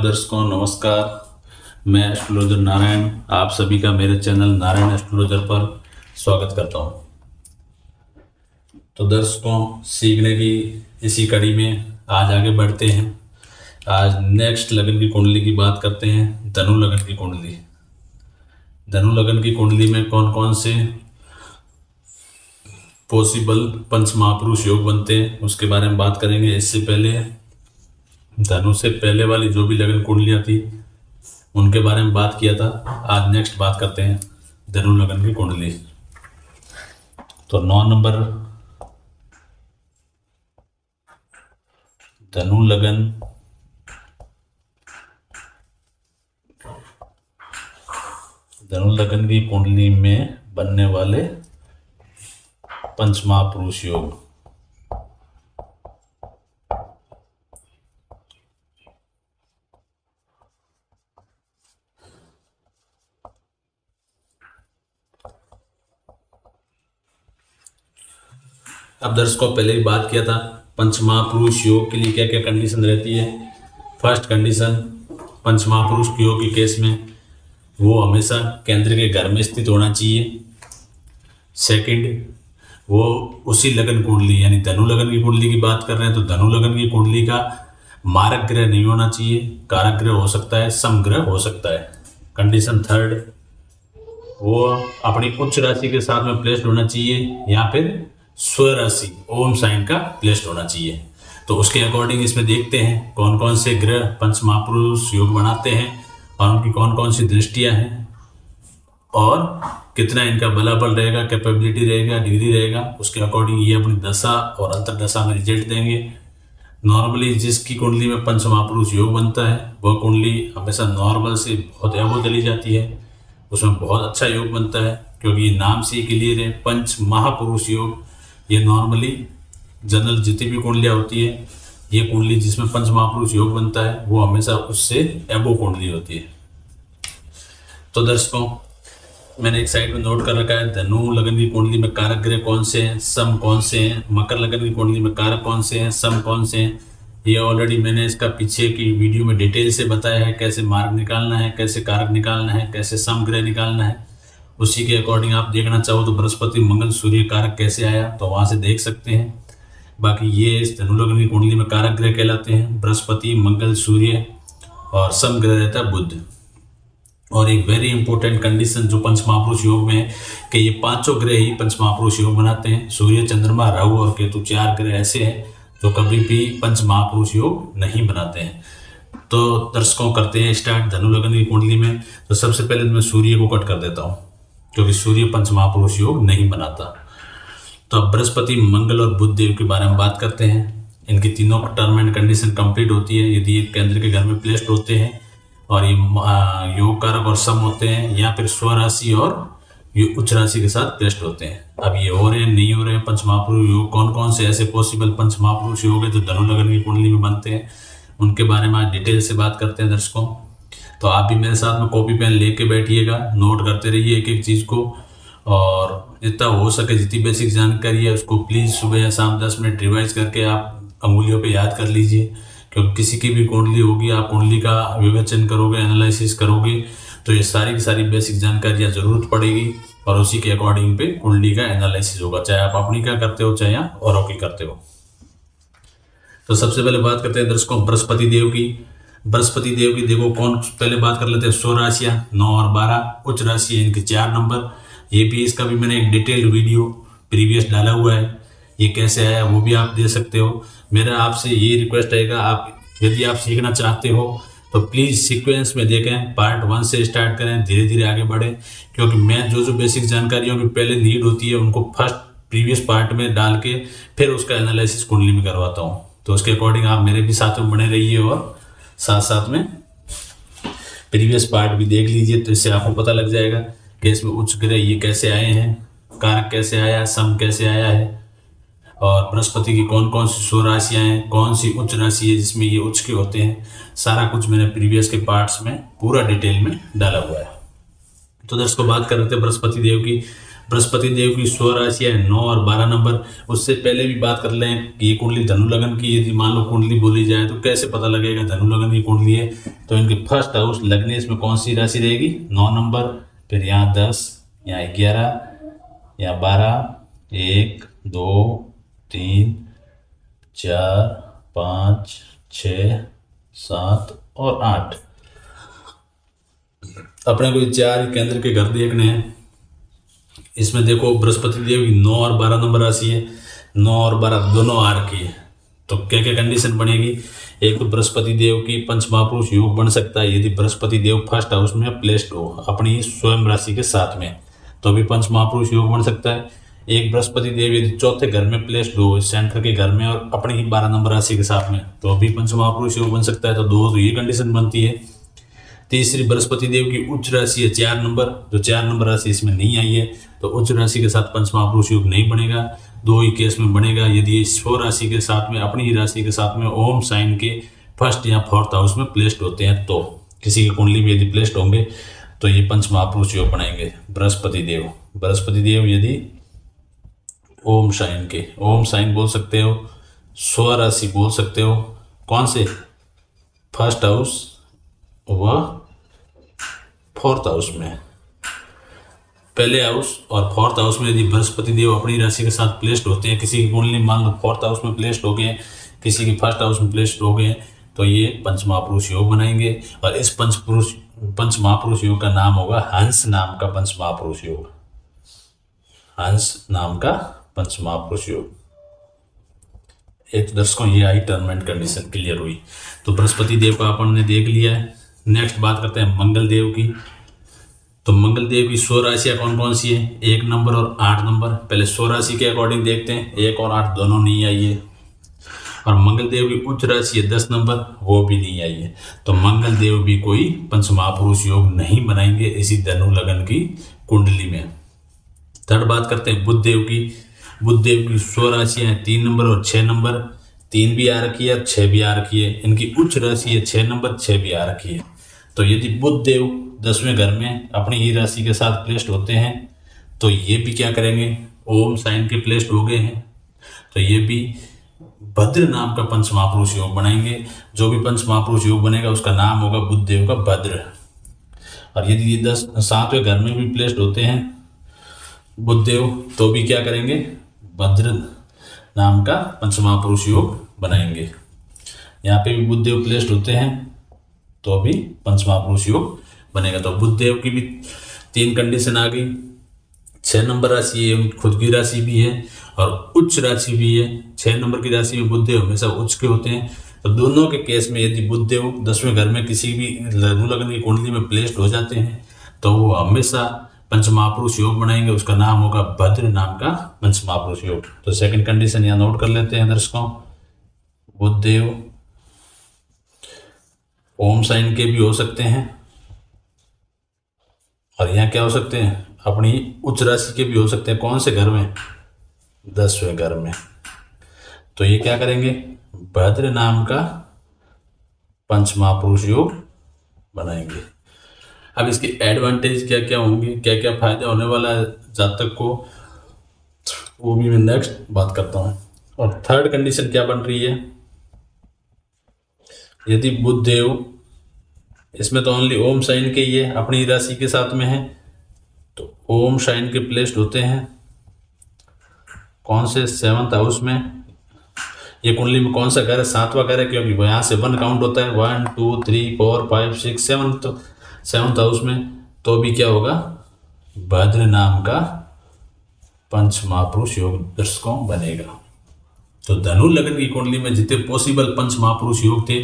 दर्शकों नमस्कार। मैं एस्ट्रोलॉजर नारायण आप सभी का मेरे चैनल नारायण एस्ट्रोलॉजर पर स्वागत करता हूं। तो दर्शकों सीखने की इसी कड़ी में आज आगे बढ़ते हैं। आज नेक्स्ट लगन की कुंडली की बात करते हैं। धनु लगन की कुंडली। धनु लगन की कुंडली में कौन कौन से पॉसिबल पंच महापुरुष योग बनते हैं उसके बारे में बात करेंगे। इससे पहले धनु से पहले वाली जो भी लगन कुंडलियां थी उनके बारे में बात किया था। आज नेक्स्ट बात करते हैं धनु लगन की कुंडली। तो 9 नंबर धनु लगन की कुंडली में बनने वाले पंच महापुरुष योग। अब दर्शकों पहले ही बात किया था पंच महापुरुष योग के लिए क्या क्या कंडीशन रहती है। फर्स्ट कंडीशन पंच महापुरुष योग के केस में वो हमेशा केंद्र के घर में स्थित होना चाहिए। सेकंड वो उसी लगन कुंडली यानी धनु लगन की कुंडली की बात कर रहे हैं तो धनु लगन की कुंडली का मारक ग्रह नहीं होना चाहिए। कारक ग्रह हो सकता है, समग्रह हो सकता है। कंडीशन थर्ड वो अपनी उच्च राशि के साथ में प्लेस्ड होना चाहिए या फिर स्वराशि ओम साइन का प्लेस्ड होना चाहिए। तो उसके अकॉर्डिंग इसमें देखते हैं कौन कौन से ग्रह पंच महापुरुष योग बनाते हैं और उनकी कौन कौन सी दृष्टियां हैं और कितना इनका बलाबल रहेगा, कैपेबिलिटी रहेगा, डिग्री रहेगा। उसके अकॉर्डिंग ये अपनी दशा और अंतरदशा में रिजल्ट देंगे। नॉर्मली जिसकी कुंडली में पंच महापुरुष योग बनता है वह कुंडली हमेशा नॉर्मल से बहुत एबो चली जाती है, उसमें बहुत अच्छा योग बनता है क्योंकि ये नाम से ही क्लियर है पंच महापुरुष योग। ये नॉर्मली जनरल जितनी भी कुंडलियाँ होती है ये कुंडली जिसमें पंच महापुरुष योग बनता है वो हमेशा उससे एबो कुंडली होती है। तो दर्शकों मैंने एक साइड में नोट कर रखा है धनु लगन की कुंडली में कारक ग्रह कौन से हैं, सम कौन से हैं। मकर लगन की कुंडली में कारक कौन से हैं, सम कौन से हैं। ये ऑलरेडी मैंने इसका पीछे की वीडियो में डिटेल से बताया है कैसे मार्ग निकालना है, कैसे कारक निकालना है, कैसे सम ग्रह निकालना है। उसी के अकॉर्डिंग आप देखना चाहो तो बृहस्पति मंगल सूर्य कारक कैसे आया तो वहाँ से देख सकते हैं। बाकी ये इस धनु लगन की कुंडली में कारक ग्रह कहलाते हैं बृहस्पति, मंगल, सूर्य और सम ग्रह रहता है बुध। और एक वेरी इंपॉर्टेंट कंडीशन जो पंच महापुरुष योग में है कि ये पांचों ग्रह ही पंच महापुरुष योग बनाते हैं। सूर्य, चंद्रमा, राहु और केतु 4 ग्रह ऐसे हैं जो कभी भी पंच महापुरुष योग नहीं बनाते हैं। तो दर्शकों करते हैं स्टार्ट धनु लगन की कुंडली में। तो सबसे पहले मैं सूर्य को कट कर देता हूँ क्योंकि सूर्य पंच महापुरुष योग नहीं बनाता। तो अब बृहस्पति, मंगल और बुध देव के बारे में बात करते हैं। इनकी तीनों टर्म एंड कंडीशन कंप्लीट होती है यदि ये केंद्र के घर में प्लेस्ड होते हैं और ये योग कारक और सम होते हैं या फिर स्वराशि और ये उच्च राशि के साथ प्लेस्ड होते हैं। अब ये हो रहे हैं नहीं हो रहे हैं पंच महापुरुष योग, कौन कौन से ऐसे पॉसिबल पंच महापुरुष योग है जो धनु लगन की कुंडली में बनते हैं उनके बारे में आज डिटेल से बात करते हैं दर्शकों। तो आप भी मेरे साथ में कॉपी पेन लेके बैठिएगा, नोट करते रहिए एक एक चीज़ को और जितना हो सके जितनी बेसिक जानकारी है उसको प्लीज़ सुबह या शाम 10 मिनट रिवाइज करके आप अंगुलियों पे याद कर लीजिए। क्योंकि किसी की भी कुंडली होगी आप कुंडली का विवेचन करोगे, एनालिसिस करोगे तो ये सारी की सारी बेसिक जानकारियाँ ज़रूरत पड़ेगी और उसी के अकॉर्डिंग पे कुंडली का एनालिसिस होगा, चाहे आप अपनी का करते हो चाहे आप औरों की करते हो। तो सबसे पहले बात करते हैं दर्शकों बृहस्पति देव की। बृहस्पति देव की देखो कौन पहले बात कर लेते हैं। स्व राशियाँ 9 और 12, उच्च राशि है इनके 4 नंबर। ये भी इसका भी मैंने एक डिटेल्ड वीडियो प्रीवियस डाला हुआ है, ये कैसे आया वो भी आप दे सकते हो। मेरा आपसे ये रिक्वेस्ट रहेगा आप यदि आप सीखना चाहते हो तो प्लीज़ सीक्वेंस में देखें, पार्ट 1 से स्टार्ट करें, धीरे धीरे आगे बढ़ें। क्योंकि मैं जो बेसिक जानकारियों की पहले नीड होती है उनको फर्स्ट प्रीवियस पार्ट में डाल के फिर उसका एनालिसिस कुंडली में करवाता हूँ। तो उसके अकॉर्डिंग आप मेरे भी साथ में बने रहिए और साथ साथ में प्रीवियस पार्ट भी देख लीजिए तो इससे आपको पता लग जाएगा कि इसमें उच्च ग्रह ये कैसे आए हैं, कारक कैसे आया, सम कैसे आया है और बृहस्पति की कौन कौन सी स्व राशियाँ हैं, कौन सी उच्च राशि है जिसमें ये उच्च के होते हैं। सारा कुछ मैंने प्रीवियस के पार्ट्स में पूरा डिटेल में डाला हुआ है। तो दर्शकों बात कर रहे थे बृहस्पति देव की। बृहस्पति देव की स्वराशियां 9 और 12 नंबर। उससे पहले भी बात कर लें कि ये कुंडली धनु लगन की यदि मान लो कुंडली बोली जाए तो कैसे पता लगेगा धनु लगन की कुंडली है। तो इनके फर्स्ट हाउस लग्नेश में कौन सी राशि रहेगी, 9 नंबर, फिर यहाँ 10, यहाँ 11, यहाँ 12, 1 2 3 4 5 6 7 और 8। अपने को 4 केंद्र के घर देखने हैं। इसमें देखो बृहस्पति देव की 9 और 12 नंबर राशि है, 9 और 12 दोनों आ रखी है। तो क्या क्या कंडीशन बनेगी, एक तो बृहस्पति देव की पंच महापुरुष योग बन सकता है यदि बृहस्पति देव फर्स्ट हाउस में प्लेस्ड हो अपनी स्वयं राशि के साथ में, तो भी पंच महापुरुष योग बन सकता है। एक बृहस्पति देव यदि चौथे घर में प्लेस्ड हो सेंटर के घर में और अपनी ही 12 नंबर राशि के साथ में, तो भी पंच महापुरुष योग बन सकता है। तो दो तो ये कंडीशन बनती है। तीसरी, बृहस्पति देव की उच्च राशि है 4 नंबर, जो 4 नंबर राशि इसमें नहीं आई है, तो उच्च राशि के साथ पंच महापुरुष योग नहीं बनेगा। दो ही केस में बनेगा यदि स्व राशि के साथ में अपनी ही राशि के साथ में ओम साइन के फर्स्ट या फोर्थ हाउस में प्लेस्ड होते हैं, तो किसी की कुंडली में यदि प्लेस्ड होंगे तो ये पंच महापुरुष योग बनाएंगे। बृहस्पति देव यदि ओम साइन के, ओम साइन बोल सकते हो, स्व राशि बोल सकते हो, कौन से, फर्स्ट हाउस व फोर्थ हाउस में, पहले हाउस और फोर्थ हाउस में यदि बृहस्पति देव अपनी राशि के साथ प्लेस्ड होते हैं, किसी की कुंडली मान लो फोर्थ हाउस में प्लेस्ड हो गए, किसी की फर्स्ट हाउस में प्लेस्ड हो गए, तो ये पंच महापुरुष योग बनाएंगे। और इस पंच महापुरुष योग का नाम होगा हंस नाम का पंच महापुरुष योग, हंस नाम का पंच महापुरुष योग। एक दर्शकों ये I term and condition clear हुई। तो बृहस्पति देव का अपन ने देख लिया है। नेक्स्ट बात करते हैं मंगल देव की। तो मंगल देव की स्व राशियाँ कौन कौन सी है, 1 नंबर और 8 नंबर। पहले स्व राशि के अकॉर्डिंग देखते हैं, 1 और 8 दोनों नहीं आई है। और मंगल देव की उच्च राशि है 10 नंबर, वो भी नहीं आई है। तो मंगल देव भी कोई पंच महापुरुष योग नहीं बनाएंगे इसी धनु लगन की कुंडली में। थर्ड बात करते हैं बुध देव की। बुध देव की स्व राशियाँ हैं 3 नंबर और 6 नंबर, 3 भी आ रखी है, 6 भी आ रखी है। इनकी उच्च राशि है 6 नंबर, 6 भी आ रखी है। तो यदि बुध देव 10वें घर में अपनी ही राशि के साथ प्लेस्ड होते हैं, तो ये भी क्या करेंगे, ओम साइन के प्लेस्ड हो गए हैं, तो ये भी भद्र नाम का पंच महापुरुष योग बनाएंगे। जो भी पंच महापुरुष योग बनेगा उसका नाम होगा बुध देव का भद्र। और यदि ये 7वें घर में भी प्लेस्ड होते हैं बुध देव, तो भी क्या करेंगे, भद्र नाम का पंच महापुरुष योग बनाएंगे। यहाँ पे भी बुध देव प्लेस्ड होते हैं तो भी पंच महापुरुष योग बनेगा। तो बुध देव की भी 3 कंडीशन आ गई। 6 नंबर राशि है, खुद की राशि भी है और उच्च राशि भी है। 6 नंबर की राशि में बुध देव हमेशा उच्च के होते हैं। तो दोनों के केस में यदि बुध देव 10वें घर में किसी भी धनु लग्न की कुंडली में प्लेस्ड हो जाते हैं, तो वो हमेशा पंच महापुरुष योग बनाएंगे। उसका नाम होगा भद्र नाम का पंच महापुरुष योग। तो सेकंड कंडीशन यहाँ नोट कर लेते हैं दर्शकों, बुध देव ओम साइन के भी हो सकते हैं और यहाँ क्या हो सकते हैं, अपनी उच्च राशि के भी हो सकते हैं। कौन से घर में, 10वें घर में। तो ये क्या करेंगे, भद्र नाम का पंच महापुरुष योग बनाएंगे। अब इसके एडवांटेज क्या क्या होंगे, क्या क्या फायदा होने वाला है जातक को, वो भी मैं नेक्स्ट बात करता हूँ। और थर्ड कंडीशन क्या बन रही है, यदि बुध देव, इसमें तो ओनली ओम साइन के ही है, अपनी राशि के साथ में है, तो ओम साइन के प्लेस्ड होते हैं कौन से, 7th हाउस में। ये कुंडली में कौन सा घर है, 7वां घर है, क्योंकि वो यहाँ से 1 काउंट होता है, 1 2 3 4 5 6 7, तो 7th हाउस में। तो भी क्या होगा, भद्र नाम का पंच महापुरुष योग दर्शकों बनेगा। तो धनु लग्न की कुंडली में जितने पॉसिबल पंच महापुरुष योग थे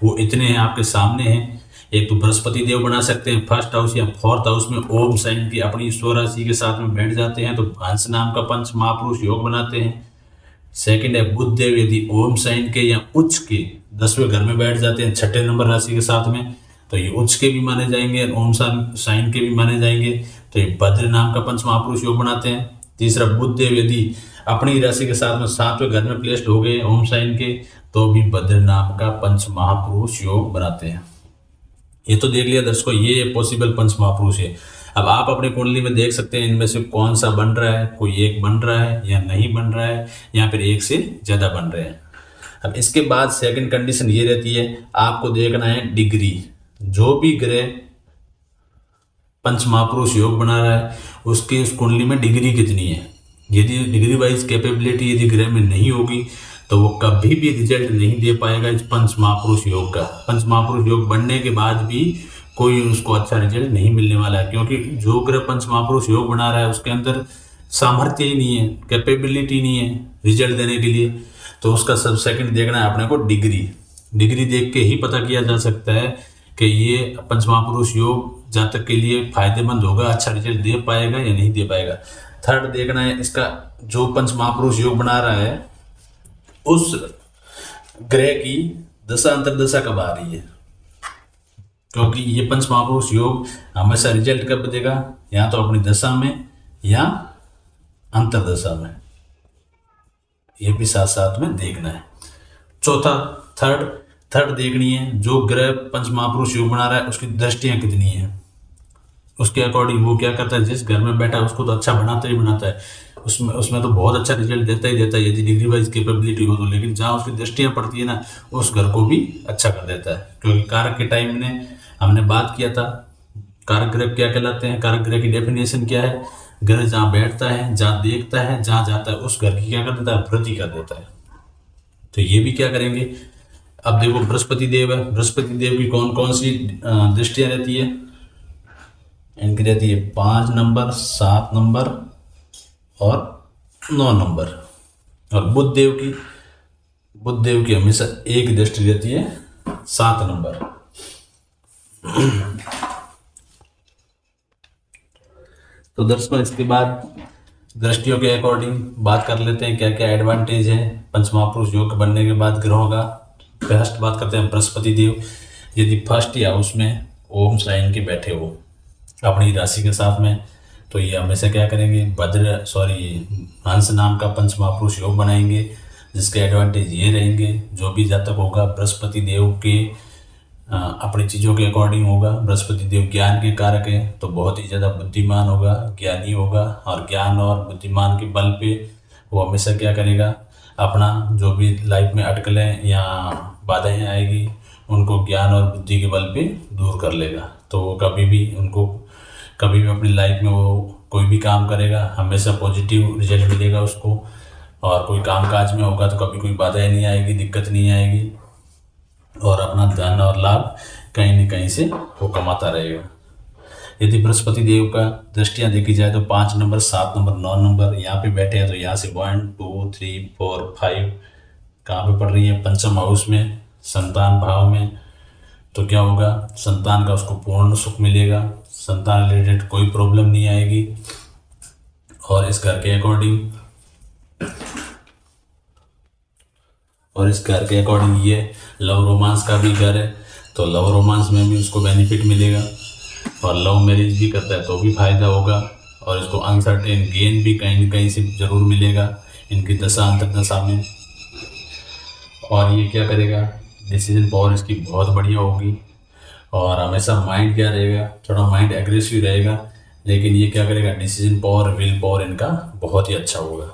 वो इतने हैं, आपके सामने हैं। एक तो बृहस्पति देव बना सकते हैं फर्स्ट हाउस या फोर्थ हाउस में, ओम साइन की अपनी स्व राशि के साथ में बैठ जाते हैं, तो हंस नाम का पंच महापुरुष योग बनाते हैं। सेकंड है बुध देव यदि ओम साइन के या उच्च के 10वें घर में बैठ जाते हैं 6ठे नंबर राशि के साथ में, तो ये उच्च के भी माने जाएंगे, ओम साइन के भी माने जाएंगे, तो ये भद्र नाम का पंच महापुरुष योग बनाते हैं। तीसरा, बुध देव यदि अपनी राशि के साथ में 7वें घर में प्लेस्ड हो गए ओम साइन के, तो भी भद्र नाम का पंच महापुरुष योग बनाते हैं। ये तो देख लिया दर्शकों, ये पॉसिबल पंच महापुरुष है। अब आप अपने कुंडली में देख सकते हैं इनमें से कौन सा बन रहा है, कोई एक बन रहा है या नहीं बन रहा है, या फिर एक से ज़्यादा बन रहे हैं। अब इसके बाद सेकंड कंडीशन ये रहती है, आपको देखना है डिग्री। जो भी ग्रह पंच महापुरुष योग बना रहा है उसकी उस कुंडली में डिग्री कितनी है। यदि डिग्री वाइज कैपेबिलिटी यदि ग्रह में नहीं होगी तो वो कभी भी रिजल्ट नहीं दे पाएगा इस पंच महापुरुष योग का। पंच महापुरुष योग बनने के बाद भी कोई उसको अच्छा रिजल्ट नहीं मिलने वाला है, क्योंकि जो ग्रह पंच महापुरुष योग बना रहा है उसके अंदर सामर्थ्य ही नहीं है, कैपेबिलिटी नहीं है रिजल्ट देने के लिए। तो उसका सब सेकंड देखना है अपने को डिग्री। डिग्री देख के ही पता किया जा सकता है कि ये पंच महापुरुष योग जातक के लिए फायदेमंद होगा, अच्छा रिजल्ट दे पाएगा या नहीं दे पाएगा। थर्ड देखना है इसका जो पंच महापुरुष योग बना रहा है उस ग्रह की दशा अंतर्दशा कब आ रही है, क्योंकि ये पंच महापुरुष योग हमेशा रिजल्ट कब देगा, या तो अपनी दशा में या अंतर्दशा में, ये भी साथ साथ में देखना है। चौथा थर्ड देखनी है जो ग्रह पंच महापुरुष योग बना रहा है उसकी दृष्टियां कितनी हैं, उसके अकॉर्डिंग वो क्या करता है। जिस घर में बैठा है उसको तो अच्छा बनाता ही बनाता है, उसमें तो बहुत अच्छा रिजल्ट देता ही देता है यदि डिग्री वाइज कैपेबिलिटी हो तो। लेकिन जहाँ उसकी दृष्टियाँ पड़ती है ना उस घर को भी अच्छा कर देता है, क्योंकि कारक के टाइम में हमने बात किया था कारक ग्रह क्या कहलाते हैं। कारक ग्रह की डेफिनेशन क्या है, ग्रह जहाँ बैठता है, जहाँ देखता है, जहाँ जाता है उस घर की क्या कर देता है, वृद्धि कर देता है। तो ये भी क्या करेंगे। अब देखो बृहस्पति देव है, बृहस्पति देव की कौन कौन सी दृष्टियाँ रहती है, इनकी रहती है 5 नंबर, 7 नंबर और 9 नंबर। और बुध देव की हमेशा एक दृष्टि रहती है 7 नंबर। तो दर्शकों इसके बाद दृष्टियों के अकॉर्डिंग बात कर लेते हैं क्या क्या एडवांटेज है पंच महापुरुष योग बनने के बाद ग्रहों का। फर्स्ट बात करते हैं बृहस्पति देव, यदि फर्स्ट हाउस में ओम साइन के बैठे हो अपनी राशि के साथ में, तो ये हमेशा क्या करेंगे, हंस नाम का पंच महापुरुष योग बनाएंगे, जिसके एडवांटेज ये रहेंगे जो भी जातक होगा बृहस्पति देव के अपनी चीज़ों के अकॉर्डिंग होगा। बृहस्पति देव ज्ञान के कारक है, तो बहुत ही ज़्यादा बुद्धिमान होगा, ज्ञानी होगा, और ज्ञान और बुद्धिमान के बल पे वो हमेशा क्या करेगा, अपना जो भी लाइफ में अटकलें या बाधाएं आएगी उनको ज्ञान और बुद्धि के बल पे दूर कर लेगा। तो वो कभी भी अपनी लाइफ में वो कोई भी काम करेगा हमेशा पॉजिटिव रिजल्ट मिलेगा उसको, और कोई काम काज में होगा तो कभी कोई बाधाएं नहीं आएगी, दिक्कत नहीं आएगी, और अपना धन और लाभ कहीं न कहीं से वो कमाता रहेगा। यदि बृहस्पति देव का दृष्टियाँ देखी जाए तो 5 नंबर, 7 नंबर, 9 नंबर यहाँ पे बैठे हैं, तो यहाँ से 1 2 3 4 5 कहाँ पे पड़ रही है, पंचम हाउस में, संतान भाव में। तो क्या होगा, संतान का उसको पूर्ण सुख मिलेगा, संतान रिलेटेड कोई प्रॉब्लम नहीं आएगी। और इस घर के अकॉर्डिंग ये लव रोमांस का भी घर है, तो लव रोमांस में भी उसको बेनिफिट मिलेगा, और लव मैरिज भी करता है तो भी फायदा होगा, और इसको अनसर्टेन गेन भी कहीं न कहीं से जरूर मिलेगा इनकी दशा अंतर्दशा में। और ये क्या करेगा, डिसीजन पावर इसकी बहुत बढ़िया होगी, और हमेशा माइंड क्या रहेगा, थोड़ा माइंड एग्रेसिव रहेगा, लेकिन ये क्या करेगा, डिसीजन पावर, विल पावर इनका बहुत ही अच्छा होगा।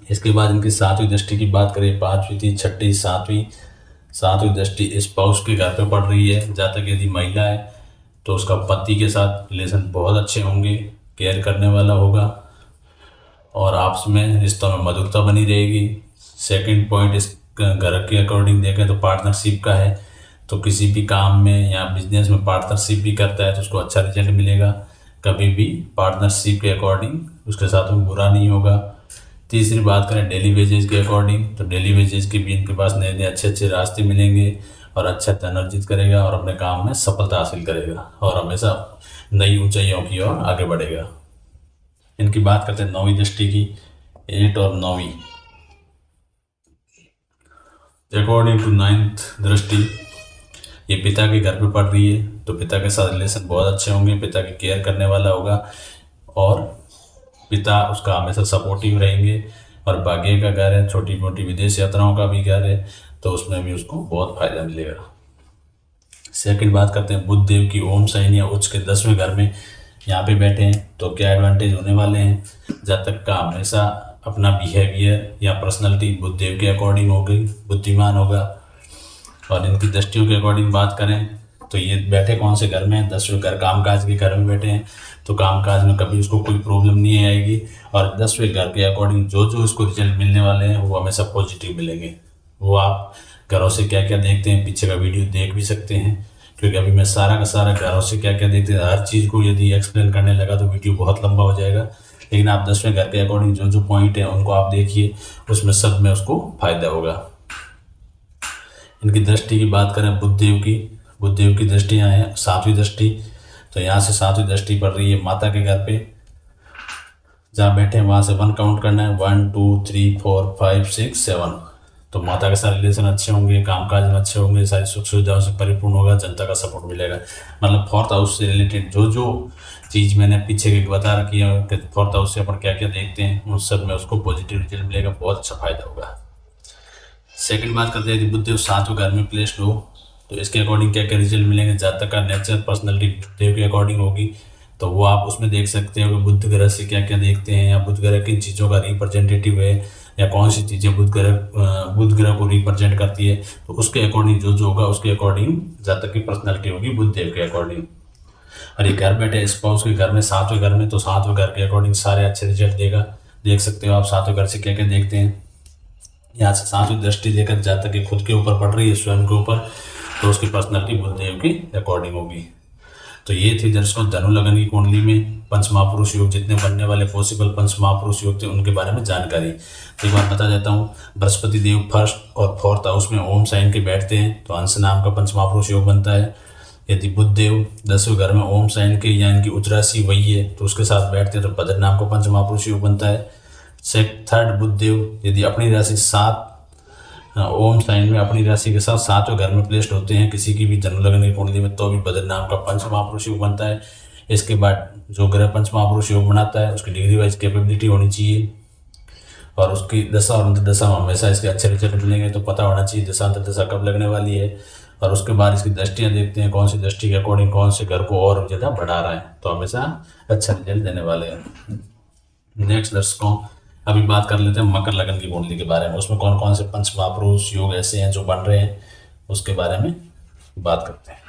इसके बाद इनकी 7वीं दृष्टि की बात करें, 5वीं थी, 6ठी, 7वीं दृष्टि स्पाउस के घर पे पड़ रही है। जातक यदि महिला है तो उसका पति के साथ रिलेशन बहुत अच्छे होंगे, केयर करने वाला होगा, और आपस में रिश्तों में मधुरता बनी रहेगी। सेकंड पॉइंट इस घर के अकॉर्डिंग देखें तो पार्टनरशिप का है, तो किसी भी काम में या बिजनेस में पार्टनरशिप भी करता है तो उसको अच्छा रिजल्ट मिलेगा, कभी भी पार्टनरशिप के अकॉर्डिंग उसके साथ में बुरा नहीं होगा। तीसरी बात करें डेली वेजेज के अकॉर्डिंग, तो डेली वेजेज के भी इनके पास नए नए अच्छे रास्ते मिलेंगे, और अच्छा धन अर्जित करेगा, और अपने काम में सफलता हासिल करेगा, और हमेशा नई ऊंचाइयों की ओर आगे बढ़ेगा। इनकी बात करते हैं 9वीं दृष्टि की, 8 और 9वीं। अकॉर्डिंग टू 9th दृष्टि ये पिता के घर पे पड़ रही है, तो पिता के साथ रिलेशन बहुत अच्छे होंगे, पिता की केयर करने वाला होगा, और पिता उसका हमेशा सपोर्टिव रहेंगे। और भाग्य का घर है, छोटी मोटी विदेश यात्राओं का भी घर है, तो उसमें भी उसको बहुत फायदा मिलेगा। सेकंड बात करते हैं बुध देव की, ओम साइन या उच्च के 10वें घर में यहाँ पे बैठे हैं तो क्या एडवांटेज होने वाले हैं। जातक का हमेशा अपना बिहेवियर या पर्सनैलिटी बुधदेव के अकॉर्डिंग होगी, बुद्धिमान होगा। और इनकी दृष्टियों के अकॉर्डिंग बात करें तो ये बैठे कौन से घर में, 10वें घर कामकाज के घर में बैठे हैं, तो कामकाज में कभी उसको कोई प्रॉब्लम नहीं आएगी। और 10वें घर के अकॉर्डिंग जो जो उसको रिजल्ट मिलने वाले हैं वो हमेशा पॉजिटिव मिलेंगे। वो आप घरों से क्या क्या देखते हैं पीछे का वीडियो देख भी सकते हैं, क्योंकि अभी मैं सारा का सारा घरों से क्या क्या देखते हैं हर चीज़ को यदि एक्सप्लेन करने लगा तो वीडियो बहुत लंबा हो जाएगा। लेकिन आप 10वें घर के अकॉर्डिंग जो जो पॉइंट है उनको आप देखिए, उसमें सब में उसको फायदा होगा। इनकी दृष्टि की बात करें बुधदेव की दृष्टि यहाँ है 7वीं दृष्टि। तो यहाँ से 7वीं दृष्टि पड़ रही है माता के घर पे, जहाँ बैठे हैं वहाँ से 1 काउंट करना है, 1 2 3 4 5 6 7। तो माता के साथ रिलेशन अच्छे होंगे, कामकाज में अच्छे होंगे, सारी सुख सुविधाओं से परिपूर्ण होगा, जनता का सपोर्ट मिलेगा। मतलब 4th हाउस से रिलेटेड जो जो चीज़ मैंने पीछे की बता रखी है कि 4th हाउस से अपन क्या क्या देखते हैं उन सब में उसको पॉजिटिव रिजल्ट मिलेगा, बहुत अच्छा फायदा होगा। सेकंड बात करते हैं यदि बुधदेव 7वें घर में प्लेस्ड हो तो इसके अकॉर्डिंग क्या क्या रिजल्ट मिलेंगे। जातक का नेचर पर्सनैलिटी बुधदेव के अकॉर्डिंग होगी, तो वो आप उसमें देख सकते हो कि बुध ग्रह से क्या क्या देखते हैं, या बुध ग्रह किन चीज़ों का रिप्रेजेंटेटिव है, या कौन सी चीज़ें बुध ग्रह को रिप्रेजेंट करती है। तो उसके अकॉर्डिंग जो जो होगा उसके अकॉर्डिंग जातक की पर्सनैलिटी होगी बुधदेव के अकॉर्डिंग। और ये घर बैठे स्पाउस के घर में 7वें घर में, तो 7वें घर के अकॉर्डिंग सारे अच्छे रिजल्ट देगा। देख सकते हो आप 7वें घर से क्या क्या देखते हैं। यहाँ से 7वीं दृष्टि देकर जातक की खुद के ऊपर पड़ रही है, स्वयं के ऊपर, तो उसकी पर्सनैलिटी बुधदेव की अकॉर्डिंग होगी। तो ये थी दर्शकों धनु लगन की कुंडली में पंचमहापुरुष योग जितने बनने वाले पॉसिबल पंचमहापुरुष योग थे उनके बारे में जानकारी। तो एक बार बता देता हूँ, बृहस्पति देव 1st और 4th हाउस में ओम साइन के बैठते हैं तो अंश नाम का पंचमहापुरुष योग बनता है। यदि बुधदेव 10वें घर में ओम साइन के या इनकी उच्च राशि वही है तो उसके साथ बैठते हैं तो भद्र नाम का पंचमहापुरुष योग बनता है। 3rd बुधदेव यदि अपनी राशि 7 ओम साइन में अपनी राशि के साथ 7वें घर में प्लेस्ड होते हैं किसी की भी जन्म लगन की कुंडली में, तो भी भद्र नाम का पंचमहापुरुष योग बनता है। इसके बाद जो ग्रह पंचमहापुरुष योग बनाता है उसकी डिग्री वाइज कैपेबिलिटी होनी चाहिए, और उसकी दशा और अंतर्दशा में हमेशा इसके अच्छे रिजल्ट मिलेंगे। तो पता होना चाहिए दशा अंतर्दशा कब लगने वाली है, और उसके बाद इसकी दृष्टियाँ देखते हैं कौन सी दृष्टि के अकॉर्डिंग कौन से घर को और ज़्यादा बढ़ा रहा है, तो हमेशा अच्छा रिजल्ट देने वाले हैं। नेक्स्ट दर्शकों अभी बात कर लेते हैं मकर लगन की कुंडली के बारे में। उसमें कौन कौन से पंचमहापुरुष योग ऐसे हैं जो बन रहे हैं उसके बारे में बात करते हैं।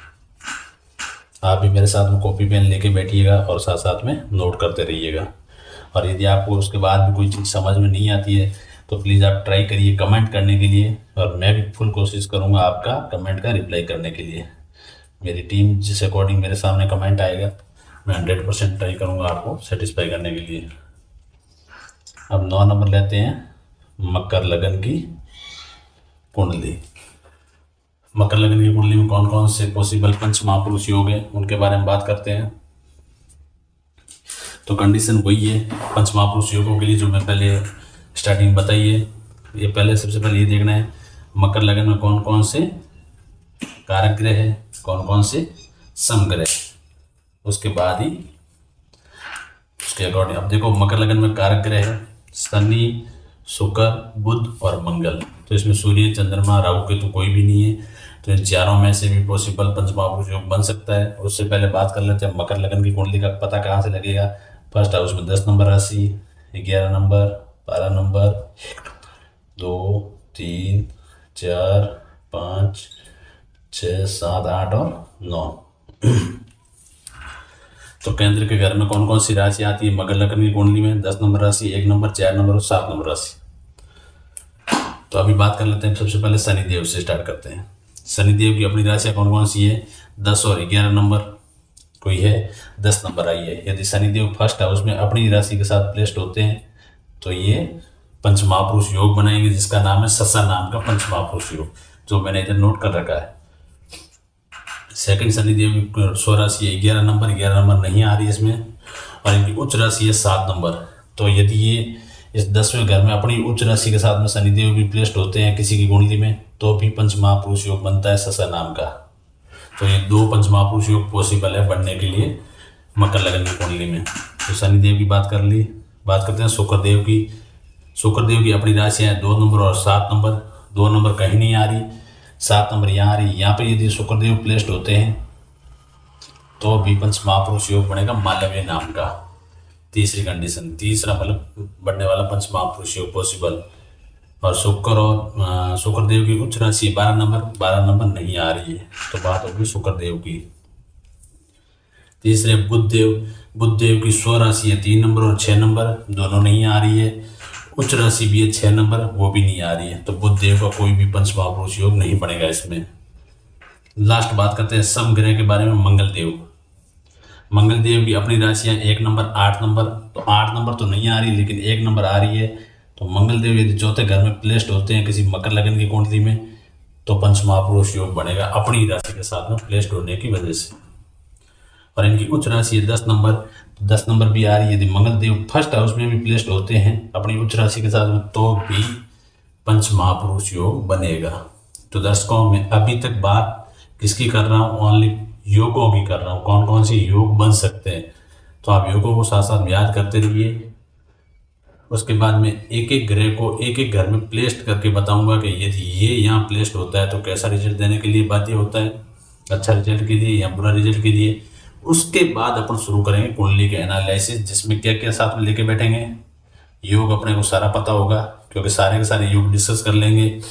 आप भी मेरे साथ में कॉपी पेन लेके बैठिएगा और साथ साथ में नोट करते रहिएगा। और यदि आपको उसके बाद भी कोई चीज़ समझ में नहीं आती है तो प्लीज़ आप ट्राई करिए कमेंट करने के लिए, और मैं भी फुल कोशिश करूँगा आपका कमेंट का रिप्लाई करने के लिए। मेरी टीम जिस अकॉर्डिंग मेरे सामने कमेंट आएगा मैं 100% ट्राई करूँगा आपको सेटिस्फाई करने के लिए। अब 9 नंबर लेते हैं मकर लगन की कुंडली। मकर लगन की कुंडली में कौन कौन से पॉसिबल पंचमहापुरुष योग हैं उनके बारे में बात करते हैं। तो कंडीशन वही है पंचमहापुरुष योगों के लिए जो मैं पहले स्टार्टिंग बताई है। ये पहले सबसे पहले ये देखना है मकर लगन में कौन कौन से कारक ग्रह है, कौन कौन से समग्रह, उसके बाद ही उसके अकॉर्डिंग। अब देखो मकर लगन में कारक ग्रह है शनि, शुक्र, बुध और मंगल। तो इसमें सूर्य, चंद्रमा, राहु, केतु कोई भी नहीं है, तो इन चारों में से भी पॉसिबल पंचमहापुरुष योग बन सकता है। उससे पहले बात कर लेते हैं मकर लगन की कुंडली का पता कहाँ से लगेगा। 1st हाउस में 10 नंबर राशि, 11 नंबर, 12 नंबर, 2 3 4 5 6 7 8 और 9। तो केंद्र के घर में कौन कौन सी राशि आती है मकर लगन की कुंडली में। 10 नंबर राशि, 1 नंबर, 4 नंबर और 7 नंबर राशि। तो अभी बात कर लेते हैं सबसे पहले शनिदेव से स्टार्ट करते हैं। शनिदेव की अपनी राशियाँ कौन कौन सी है, 10 और 11 नंबर कोई है, 10 नंबर आई है। यदि शनिदेव 1st हाउस में अपनी राशि के साथ प्लेस्ड होते हैं तो ये पंचमहापुरुष योग बनाएंगे जिसका नाम है ससा नाम का पंचमहापुरुष योग, जो मैंने इधर नोट कर रखा है। 2nd शनिदेव स्वराशि है 11 नंबर, 11 नंबर नहीं आ रही इसमें, और इनकी उच्च राशि है 7 नंबर। तो यदि ये इस 10वें घर में अपनी उच्च राशि के साथ में शनिदेव भी प्लेस्ड होते हैं किसी की कुंडली में तो भी पंचमहापुरुष योग बनता है ससा नाम का। तो ये 2 पंचमहापुरुष योग पॉसिबल है बनने के लिए मकर लगन की कुंडली में। तो शनिदेव की बात कर ली। बात करते हैं शुक्रदेव की। शुक्रदेव की अपनी राशियाँ 2 नंबर और 7 नंबर। 2 नंबर कहीं नहीं आ रही, 7 नंबर यहाँ आ रही। यहाँ पे यदि शुक्रदेव प्लेस्ड होते हैं तो भी पंच महापुरुष योग बनेगा मालव्य नाम का। तीसरी कंडीशन, तीसरा मतलब बनने वाला पंच महापुरुष योग पॉसिबल। और शुक्रदेव की उच्च राशि 12 नंबर नहीं आ रही है, तो बात होगी शुक्रदेव की। तीसरे बुधदेव की स्व राशि है 3 नंबर और 6 नंबर, दोनों नहीं आ रही है। उच्च राशि भी है 6 नंबर, वो भी नहीं आ रही है, तो बुधदेव का कोई भी पंच महापुरुष योग नहीं बनेगा इसमें। लास्ट बात करते हैं समग्रह के बारे में। मंगलदेव की अपनी राशियां 1 नंबर 8 नंबर, तो 8 नंबर तो नहीं आ रही लेकिन 1 नंबर आ रही है। तो मंगलदेव यदि चौथे घर में प्लेस्ड होते हैं किसी मकर लगन की कुंडली में, तो पंच महापुरुष योग बनेगा अपनी राशि के साथ में प्लेस्ड होने की वजह से। और इनकी उच्च राशि है 10 नंबर, तो 10 नंबर भी आ रही है। यदि मंगलदेव फर्स्ट हाउस में भी प्लेस्ड होते हैं अपनी उच्च राशि के साथ में, तो भी पंच महापुरुष योग बनेगा। तो दर्शकों, मैं अभी तक बात किसकी कर रहा हूँ? ओनली योगों की कर रहा हूँ, कौन कौन से योग बन सकते हैं। तो आप योगों को साथ साथ याद करते रहिए। उसके बाद में एक एक ग्रह को एक एक घर में प्लेस्ड करके बताऊंगा कि यदि ये यहाँ प्लेस्ड होता है तो कैसा रिजल्ट देने के लिए बाध्य होता है, अच्छा रिजल्ट के लिए या बुरा रिजल्ट के लिए। उसके बाद अपन शुरू करेंगे कुंडली के एनालिसिस, जिसमें क्या क्या साथ में लेके बैठेंगे। योग अपने को सारा पता होगा क्योंकि सारे के सारे योग डिस्कस कर लेंगे।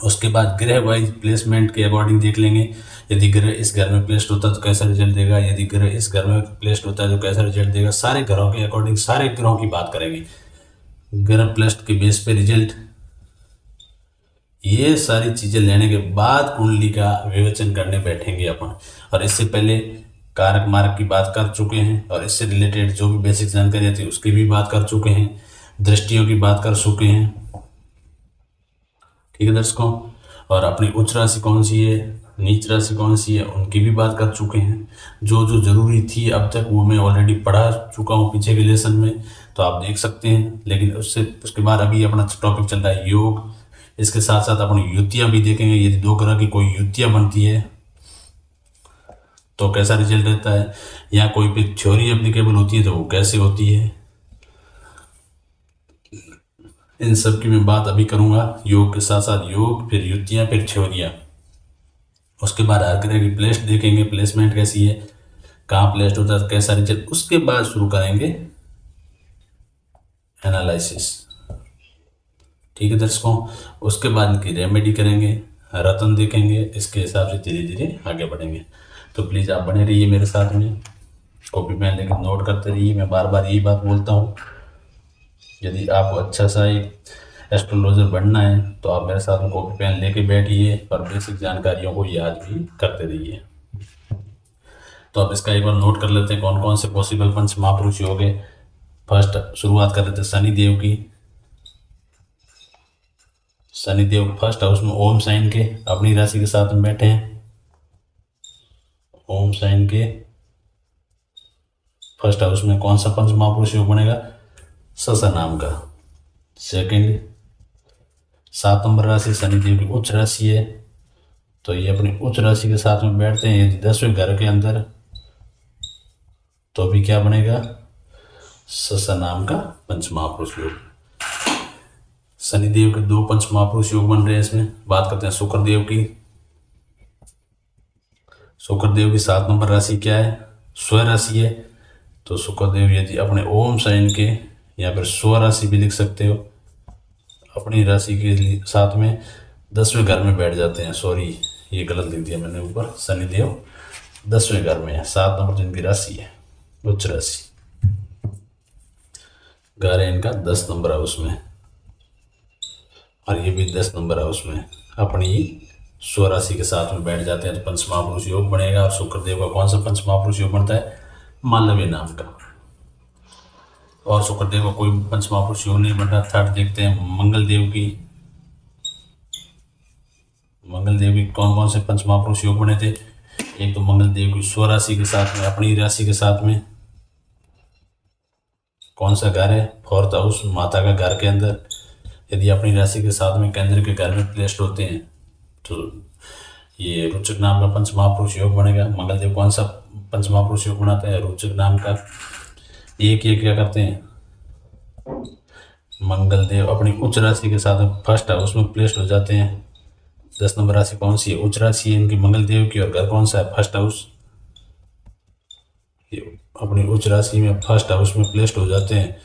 उसके बाद ग्रह वाइज प्लेसमेंट के अकॉर्डिंग देख लेंगे। यदि ग्रह इस घर में प्लेस्ड होता है तो कैसा रिजल्ट देगा, यदि ग्रह इस घर में प्लेस्ड होता है तो कैसा रिजल्ट देगा। सारे घरों के अकॉर्डिंग सारे ग्रहों की बात करेंगे, ग्रह प्लेस्ड के बेस पे रिजल्ट। ये सारी चीजें लेने के बाद कुंडली का विवेचन करने बैठेंगे अपन। और इससे पहले कारक मार्क की बात कर चुके हैं और इससे रिलेटेड जो भी बेसिक जानकारी थी उसकी भी बात कर चुके हैं, दृष्टियों की बात कर चुके हैं। ठीक है दर्शकों, और अपनी उच्च राशि कौन सी है, नीच राशि कौन सी है, उनकी भी बात कर चुके हैं। जो जो जरूरी थी अब तक वो मैं ऑलरेडी पढ़ा चुका हूँ पीछे के लेसन में, तो आप देख सकते हैं। लेकिन उसके बाद अभी अपना टॉपिक चल रहा है योग। इसके साथ साथ अपनी युतियाँ भी देखेंगे। यदि 2 ग्रह की कोई युतियाँ बनती है तो कैसा रिजल्ट रहता है, या कोई भी थ्योरी एप्लीकेबल होती है तो वो कैसे होती है। इन सब की मैं बात अभी करूंगा। योग के साथ साथ योग, फिर युतियाँ, फिर थ्योरियाँ। उसके बाद हर ग्रह की प्लेस देखेंगे, प्लेसमेंट कैसी है, कहाँ प्लेस्ड होता है, कैसा रिजल्ट। उसके बाद शुरू करेंगे एनालिसिस। ठीक है दर्शकों, उसके बाद इनकी रेमेडी करेंगे, रतन देखेंगे। इसके हिसाब से धीरे धीरे आगे बढ़ेंगे। तो प्लीज़ आप बने रहिए मेरे साथ में, कॉपी पेन लेकर नोट करते रहिए। मैं बार बार यही बात बोलता हूँ, यदि आपको अच्छा सा एक एस्ट्रोलॉजर बनना है तो आप मेरे साथ में कॉपी पेन लेके बैठिए और बेसिक जानकारियों को याद भी करते रहिए। तो अब इसका एक बार नोट कर लेते हैं कौन कौन से पॉसिबल पंच महापुरुष योग है। फर्स्ट शुरुआत कर लेते हैं शनिदेव की। शनिदेव फर्स्ट हाउस में ओम साइन के अपनी राशि के साथ में बैठे हैं। ओम साइन के फर्स्ट हाउस में कौन सा पंच महापुरुष योग बनेगा? ससा नाम का। सेकंड 7 नंबर राशि शनिदेव की उच्च राशि है, तो ये अपनी उच्च राशि के साथ में बैठते हैं। यदि 10वें घर के अंदर तो भी क्या बनेगा? ससा नाम का पंच महापुरुष योग। शनिदेव के 2 पंच महापुरुष योग बन रहे हैं इसमें। बात करते हैं शुक्रदेव की। शुक्रदेव की 7 नंबर राशि क्या है? स्व राशि है। तो शुक्रदेव यदि अपने ओम साइन के या फिर स्व राशि भी लिख सकते हो, अपनी राशि के साथ में 10वें घर में बैठ जाते हैं। सॉरी, ये गलत लिख दिया मैंने ऊपर। शनिदेव 10वें घर में है, 7 नंबर जिनकी राशि है, उच्च राशि। घर है इनका 10 नंबर हाउस में, और ये भी 10 नंबर हाउस में अपनी स्व राशि के साथ में बैठ जाते हैं। तो पंच महापुरुष योग बनेगा। और शुक्रदेव का कौन सा पंच महापुरुष योग बनता है? मालव्य नाम का। और शुक्रदेव का कोई पंच महापुरुष योग नहीं बन रहा। थर्ड देखते हैं मंगलदेव की। मंगलदेव की कौन कौन से पंच महापुरुष योग बने थे? एक तो मंगलदेव की स्व राशि के साथ में, अपनी राशि के साथ में कौन सा घर है? 4th हाउस, माता का घर के अंदर। यदि अपनी राशि के साथ में केंद्र के घर में प्लेस्ड होते हैं तो ये रुचक नाम का पंच महापुरुष योग बनेगा। मंगलदेव कौन सा पंच महापुरुष योग बनाता है? रुचक नाम का। एक ये क्या करते हैं? मंगलदेव अपनी उच्च राशि के साथ फर्स्ट हाउस में प्लेस्ड हो जाते हैं। 10 नंबर राशि कौन सी है? उच्च राशि है इनकी मंगलदेव की, और घर कौन सा है? First house. ये अपनी उच्च राशि में फर्स्ट हाउस में प्लेस्ड हो जाते हैं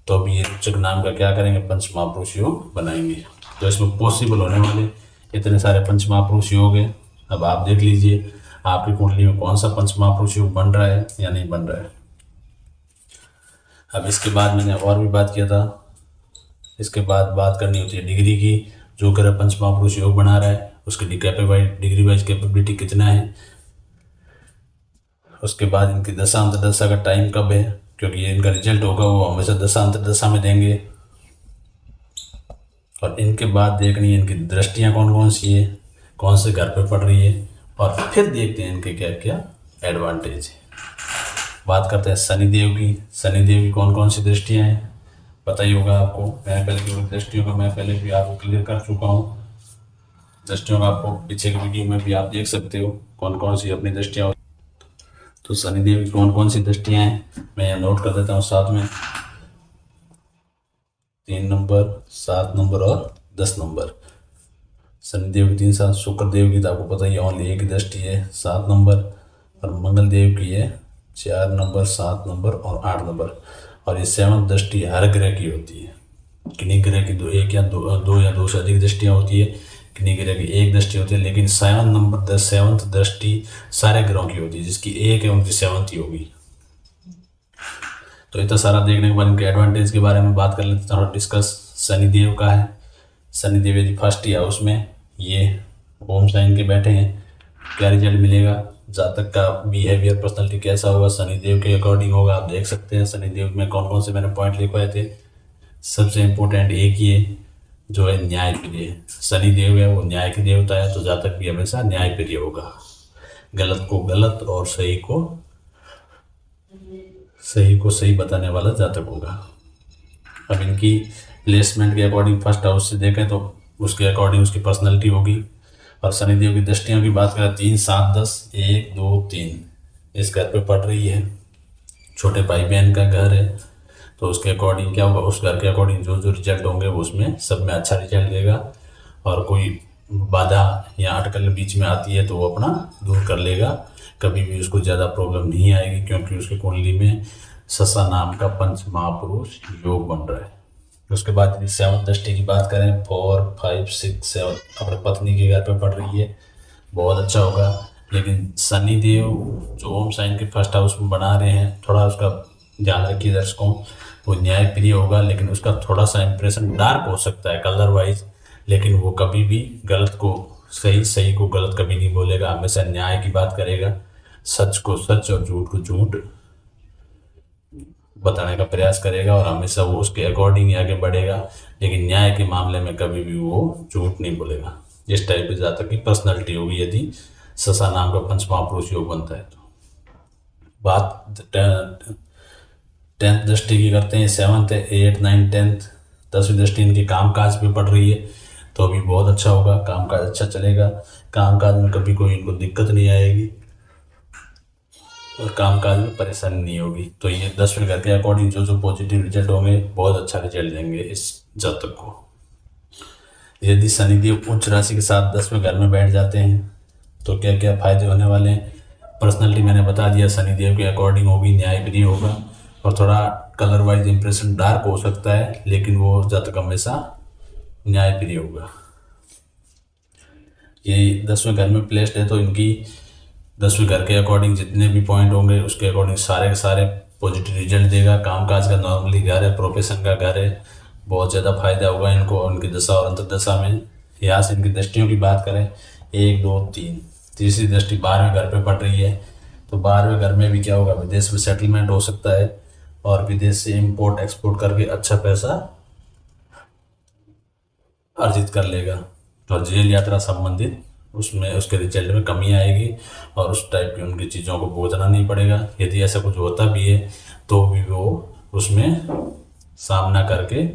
तो अब ये रुचक नाम का क्या करेंगे, पंच महापुरुष योग बनाएंगे। तो इसमें पॉसिबल होने वाले इतने सारे पंच महापुरुष योग है। अब आप देख लीजिए आपकी कुंडली में कौन सा पंच महापुरुष योग बन रहा है या नहीं बन रहा है। अब इसके बाद मैंने और भी बात किया था, इसके बाद बात करनी होती है डिग्री की। जो ग्रह पंच महापुरुष योग बना रहा है उसकी डिग्री वाइज कैपेबिलिटी कितना है। उसके बाद इनकी दशा अंतर्दशा का टाइम कब है, क्योंकि ये इनका रिजल्ट होगा वो हमेशा दशा अंतर्दशा में देंगे। और इनके बाद देखनी है इनकी दृष्टियाँ कौन कौन सी है, कौन से घर पे पड़ रही है, और फिर देखते हैं इनके क्या क्या एडवांटेज है। बात करते हैं शनिदेव की। शनिदेव की कौन कौन सी दृष्टियाँ हैं पता ही होगा आपको। मैं पहले दृष्टियों का मैं पहले भी आपको क्लियर कर चुका हूँ। दृष्टियों का आपको पीछे के वीडियो में भी आप देख सकते हो कौन कौन सी अपनी दृष्टियाँ। तो शनिदेव की कौन कौन सी दृष्टियाँ हैं मैं यहाँ नोट कर देता हूँ साथ में। 3 नंबर, 7 नंबर और 10 नंबर। शनिदेव की 3 सात, शुक्र देव की तो आपको पता ही ओनली एक दृष्टि है 7 नंबर, और मंगल देव की है 4 नंबर, 7 नंबर और 8 नंबर। और ये 7th दृष्टि हर ग्रह की होती है। किन्हीं ग्रह की दो या दो से अधिक दृष्टियाँ होती है, किन्हीं ग्रह की एक दृष्टि होती है, लेकिन 7th दृष्टि सारे ग्रहों की होती है। जिसकी एक है उनकी 7th ही होगी। तो इतना सारा देखने के बाद इनके एडवांटेज के बारे में बात कर लेते हैं थोड़ा डिस्कस। शनिदेव का है, शनिदेव यदि फर्स्ट ही हाउस में ये होम साइन के बैठे हैं क्या रिजल्ट मिलेगा, जातक का बिहेवियर पर्सनैलिटी कैसा होगा शनिदेव के अकॉर्डिंग होगा। आप देख सकते हैं शनिदेव में कौन कौन से मैंने पॉइंट लिखवाए थे। सबसे इम्पोर्टेंट एक ही है जो है न्याय प्रिय। शनिदेव है वो न्याय की देवता है, तो जातक भी हमेशा न्याय प्रिय होगा। गलत को गलत और सही को सही बताने वाला जातक होगा। अब इनकी प्लेसमेंट के अकॉर्डिंग फर्स्ट हाउस से देखें तो उसके अकॉर्डिंग उसकी पर्सनैलिटी होगी। और शनिदेव की दृष्टियों की बात करें 3, 7, 10, 1, 2, 3 इस घर पे पड़ रही है। छोटे भाई बहन का घर है तो उसके अकॉर्डिंग क्या होगा, उस घर के अकॉर्डिंग जो जो रिजल्ट होंगे वो उसमें सब में अच्छा रिजल्ट देगा। और कोई बाधा या अटकल बीच में आती है तो वो अपना दूर कर लेगा। कभी भी उसको ज़्यादा प्रॉब्लम नहीं आएगी क्योंकि उसकी कुंडली में ससा नाम का पंच महापुरुष योग बन रहा है। उसके बाद यदि 7th दृष्टि की बात करें 4, 5, 6, 7 अपने पत्नी के घर पे पड़ रही है, बहुत अच्छा होगा। लेकिन शनिदेव जो ओम साइन के फर्स्ट हाउस में बना रहे हैं, थोड़ा उसका ध्यान रखिए दर्शकों। वो न्याय प्रिय होगा लेकिन उसका थोड़ा सा इंप्रेशन डार्क हो सकता है कलर वाइज, लेकिन वो कभी भी गलत को सही, सही को गलत कभी नहीं बोलेगा। हमेशा न्याय की बात करेगा, सच को सच और झूठ को झूठ बताने का प्रयास करेगा और हमेशा वो उसके अकॉर्डिंग ही आगे बढ़ेगा। लेकिन न्याय के मामले में कभी भी वो झूठ नहीं बोलेगा। इस टाइप के जातक की पर्सनैलिटी होगी यदि ससा नाम का पंच महापुरुष योग बनता है। तो बात 10th दृष्टि की करते हैं। 7th है, 8, 9, 10th 10वीं दृष्टि इनकी कामकाज पे पड़ रही है तो अभी बहुत अच्छा होगा, कामकाज अच्छा चलेगा। कामकाज में कभी कोई इनको दिक्कत नहीं आएगी और कामकाज में परेशानी नहीं होगी। तो ये 10वें घर के अकॉर्डिंग जो जो पॉजिटिव रिजल्ट होंगे बहुत अच्छा रिजल्ट देंगे इस जातक को। यदि शनिदेव उच्च राशि के साथ 10वें घर में बैठ जाते हैं तो क्या क्या फायदे होने वाले हैं। पर्सनैलिटी मैंने बता दिया शनिदेव के अकॉर्डिंग होगी, न्याय प्रिय होगा और थोड़ा कलर वाइज इंप्रेशन डार्क हो सकता है लेकिन वो जातक हमेशा न्याय प्रिय होगा। ये 10वें घर में प्लेस्ड है तो इनकी 10वें घर के अकॉर्डिंग जितने भी पॉइंट होंगे उसके अकॉर्डिंग सारे के सारे पॉजिटिव रिजल्ट देगा। कामकाज का नॉर्मली घर है, प्रोफेशन का घर है, बहुत ज़्यादा फायदा होगा इनको उनकी दशा और अंतर्दशा में। यहाँ से इनकी दृष्टियों की बात करें 1, 2, 3 तीसरी दृष्टि 12वें घर पे पड़ रही है तो 12वें घर में भी क्या होगा, विदेश में सेटलमेंट हो सकता है और विदेश से इंपोर्ट एक्सपोर्ट करके अच्छा पैसा अर्जित कर लेगा। और जेल यात्रा संबंधित उसमें उसके रिजल्ट में कमी आएगी और उस टाइप की उनकी चीज़ों को भुगतना नहीं पड़ेगा। यदि ऐसा कुछ होता भी है तो भी वो उसमें सामना करके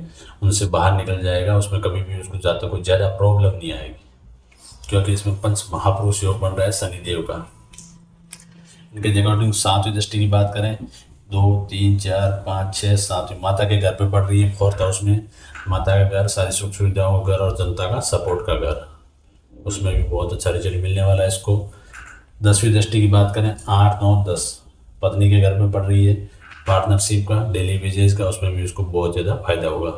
उनसे बाहर निकल जाएगा। उसमें कभी भी उसको जाता कोई ज़्यादा प्रॉब्लम नहीं आएगी क्योंकि इसमें पंच महापुरुष योग बन रहा है शनिदेव का। इनके अकॉर्डिंग 7वीं दृष्टि की बात करें 2, 3, 4, 5, 6, 7 माता के घर पे पड़ रही है 4th हाउस में। माता का घर, सारी सुख सुविधाओं का घर और जनता का सपोर्ट का घर, उसमें भी बहुत अच्छा रिजल्ट मिलने वाला है इसको। 10वीं दृष्टि की बात करें 8, 9, 10 पत्नी के घर में पड़ रही है, पार्टनरशिप का, डेली बिजनेस का, उसमें भी उसको बहुत ज़्यादा फायदा होगा।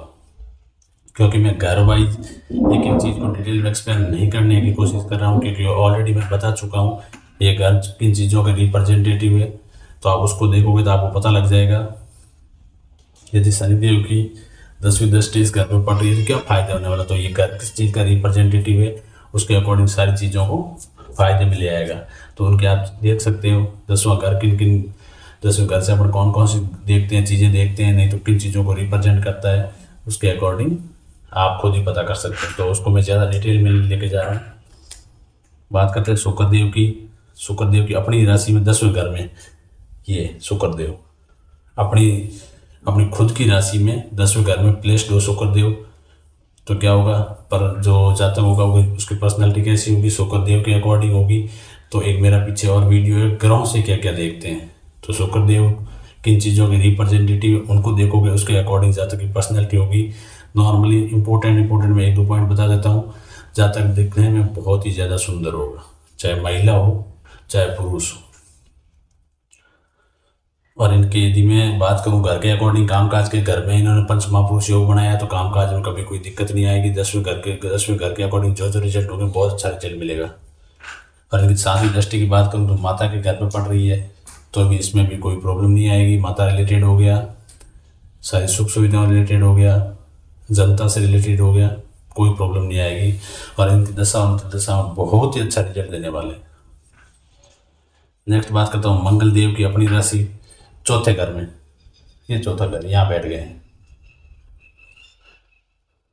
क्योंकि मैं घर वाइज एक एक चीज़ को डिटेल में एक्सप्लेन नहीं करने की कोशिश कर रहा हूँ, क्योंकि ऑलरेडी मैं बता चुका हूँ ये घर किन चीज़ों के रिप्रेजेंटेटिव है। तो आप उसको देखोगे तो आपको पता लग जाएगा। यदि शनिदेव की 10वीं दृष्टि इस घर में पड़ रही है तो क्या फायदा होने वाला, तो ये घर किस चीज़ का रिप्रेजेंटेटिव है, उसके अकॉर्डिंग सारी चीज़ों को फायदे में ले आएगा। तो उनके आप देख सकते हो 10वां घर किन किन, 10वें घर से अपन कौन कौन सी देखते हैं, चीज़ें देखते हैं, नहीं तो किन चीज़ों को रिप्रेजेंट करता है, उसके अकॉर्डिंग आप खुद ही पता कर सकते हैं। तो उसको मैं ज़्यादा डिटेल में लेके जा रहा हूँ। बात करते हैं शुक्रदेव की। शुक्रदेव की अपनी राशि में 10वें घर में ये शुक्रदेव अपनी अपनी खुद की राशि में 10वें घर में प्लेस्ड हो शुक्रदेव, तो क्या होगा, पर जो जातक होगा वो उसकी पर्सनैलिटी कैसी होगी, शुक्रदेव के अकॉर्डिंग होगी। तो एक मेरा पीछे और वीडियो है ग्रहों से क्या क्या देखते हैं, तो शुक्रदेव किन चीज़ों के रिप्रेजेंटेटिव उनको देखोगे, उसके अकॉर्डिंग जातक की पर्सनैलिटी होगी। नॉर्मली इंपॉर्टेंट मैं एक दो पॉइंट बता देता हूँ। जातक दिखने में बहुत ही ज़्यादा सुंदर होगा, चाहे महिला हो चाहे पुरुष हो। और इनके यदि मैं बात करूं घर के अकॉर्डिंग, कामकाज के, घर में इन्होंने पंच महापुरुष योग बनाया है तो कामकाज में कभी कोई दिक्कत नहीं आएगी। 10वें घर के अकॉर्डिंग जो रिजल्ट होंगे बहुत अच्छा रिजल्ट मिलेगा। और इनकी 7वीं दृष्टि की बात करूं तो माता के घर में पड़ रही है, तो अभी इसमें भी कोई प्रॉब्लम नहीं आएगी। माता रिलेटेड हो गया, सारी सुख सुविधाओं रिलेटेड हो गया, जनता से रिलेटेड हो गया, कोई प्रॉब्लम नहीं आएगी। और इनकी दशा में बहुत ही अच्छा रिजल्ट देने वाले। नेक्स्ट बात करता हूँ मंगल देव की अपनी राशि चौथे घर में। ये चौथा घर यहाँ बैठ गए हैं,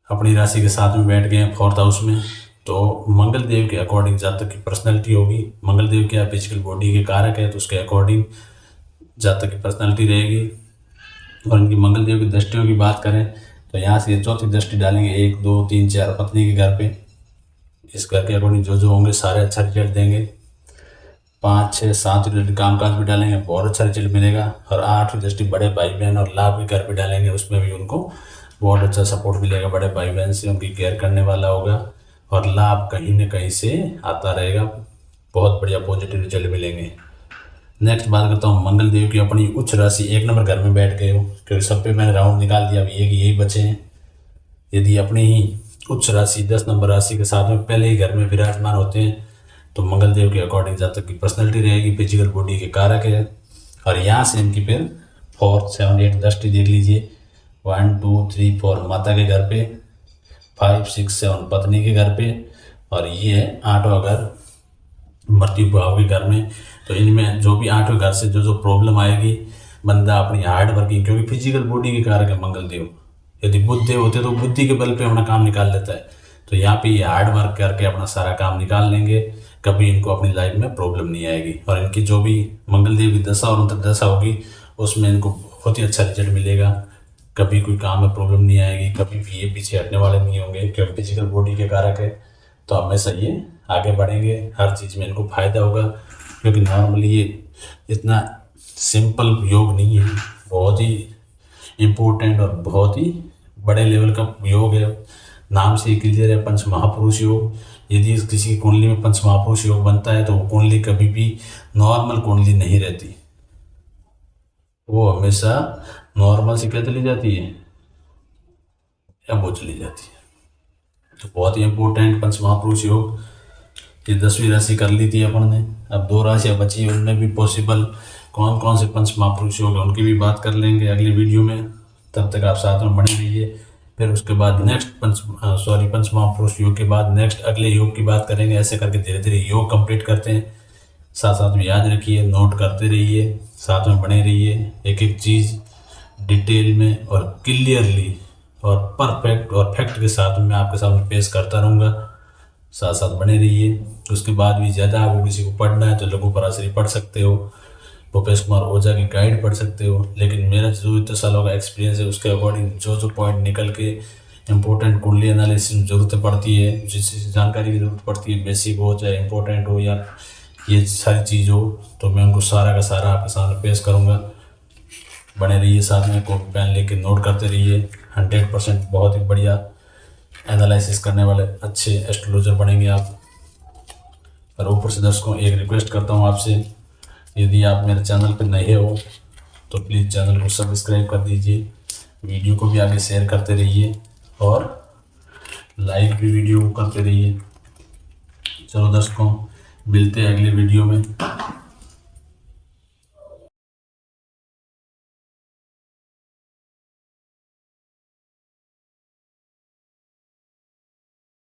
अपनी राशि के साथ में बैठ गए हैं 4th हाउस में। तो मंगल देव के अकॉर्डिंग जातक की पर्सनैलिटी होगी। मंगल देव क्या फिजिकल बॉडी के कारक है, तो उसके अकॉर्डिंग जातक की पर्सनैलिटी रहेगी। और इनकी मंगल देव की दृष्टियों की बात करें तो यहाँ से ये चौथी दृष्टि डालेंगे 1 2 3 4 पत्नी के घर पे। इस घर के अकॉर्डिंग जो होंगे सारे अच्छा रिजल्ट देंगे। 5 6 7 रिलेटेड कामकाज भी डालेंगे, बहुत अच्छा रिजल्ट मिलेगा। और 8वीं दृष्टि बड़े भाई बहन और लाभ के घर पे डालेंगे, उसमें भी उनको बहुत अच्छा सपोर्ट मिलेगा। बड़े भाई बहन से उनकी केयर करने वाला होगा और लाभ कहीं न कहीं से आता रहेगा, बहुत बढ़िया पॉजिटिव रिजल्ट मिलेंगे। नेक्स्ट बात करता हूँ मंगल देव की अपनी उच्च राशि 1 नंबर घर में बैठ गए हो, क्योंकि सब पे मैंने राउंड निकाल दिया, अभी यही बचे हैं। यदि अपनी ही उच्च राशि 10 नंबर राशि के साथ में पहले ही घर में विराजमान होते हैं तो मंगल देव के अकॉर्डिंग जातक की पर्सनैलिटी रहेगी, फिजिकल बॉडी के कारक है। और यहाँ से इनकी फिर 4 7 8 दृष्टि देख लीजिए, 1 2 3 4 माता के घर पे, 5 6 7 पत्नी के घर पे, और ये है 8वां घर मृत्यु भाव के घर में। तो इनमें जो भी 8वें घर से जो प्रॉब्लम आएगी, बंदा अपनी हार्ड वर्किंग, क्योंकि फिजिकल बॉडी के कारक है मंगल देव। यदि बुद्ध देव होते तो बुद्धि के बल पे अपना काम निकाल लेता है, तो यहाँ पे ये हार्ड वर्क करके अपना सारा काम निकाल लेंगे, कभी इनको अपनी लाइफ में प्रॉब्लम नहीं आएगी। और इनकी जो भी मंगल देव की दशा और अंतर्दशा होगी उसमें इनको बहुत ही अच्छा रिजल्ट मिलेगा, कभी कोई काम में प्रॉब्लम नहीं आएगी, कभी भी ये पीछे हटने वाले नहीं होंगे, क्योंकि फिजिकल बॉडी के कारक है। तो हमेशा ये आगे बढ़ेंगे, हर चीज़ में इनको फायदा होगा। क्योंकि नॉर्मली ये इतना सिंपल योग नहीं है, बहुत ही इम्पोर्टेंट और बहुत ही बड़े लेवल का योग है। नाम से ही क्लियर है, पंच महापुरुष योग। यदि किसी की कुंडली में पंच महापुरुष योग बनता है तो वो कुंडली कभी भी नॉर्मल कुंडली नहीं रहती, वो हमेशा नॉर्मल से क्या चली जाती है, या वो चली जाती है। तो बहुत ही इम्पोर्टेंट पंच महापुरुष योग। ये 10वीं राशि कर ली थी अपन ने, अब 2 राशियाँ बची, उनमें भी पॉसिबल कौन कौन से पंच महापुरुष योग है उनकी भी बात कर लेंगे अगली वीडियो में। तब तक आप साथ में बने रहिए। फिर उसके बाद नेक्स्ट पंच महापुरुष योग के बाद नेक्स्ट अगले योग की बात करेंगे। ऐसे करके धीरे धीरे योग कंप्लीट करते हैं। साथ साथ में याद रखिए, नोट करते रहिए, साथ में बने रहिए, एक एक चीज़ डिटेल में और क्लियरली और परफेक्ट और फैक्ट के साथ मैं आपके सामने पेश करता रहूँगा। साथ साथ बने रहिए। उसके बाद भी ज़्यादा आपको किसी को पढ़ना है तो लघु पराशरी पढ़ सकते हो, भूपेश कुमार ओझा की गाइड पढ़ सकते हो। लेकिन मेरा जो इतने सालों का एक्सपीरियंस है उसके अकॉर्डिंग जो पॉइंट निकल के इंपॉर्टेंट कुंडली एनालिसिस में ज़रूरत पड़ती है, जिस जानकारी की ज़रूरत पड़ती है, बेसिक हो चाहे इंपॉर्टेंट हो या ये सारी चीज़ हो, तो मैं उनको सारा का सारा आपके सामने पेश करूँगा। बने रहिए साथ में, कॉपी पेन लेके नोट करते रहिए। 100% बहुत ही बढ़िया एनालिसिस करने वाले अच्छे एस्ट्रोलॉजर बनेंगे आप। और ऊपर से दर्शकों एक रिक्वेस्ट करता हूँ आपसे, यदि आप मेरे चैनल पर नए हो तो प्लीज़ चैनल को सब्सक्राइब कर दीजिए, वीडियो को भी आगे शेयर करते रहिए और लाइक भी वीडियो को करते रहिए। चलो दर्शकों, मिलते हैं अगले वीडियो में।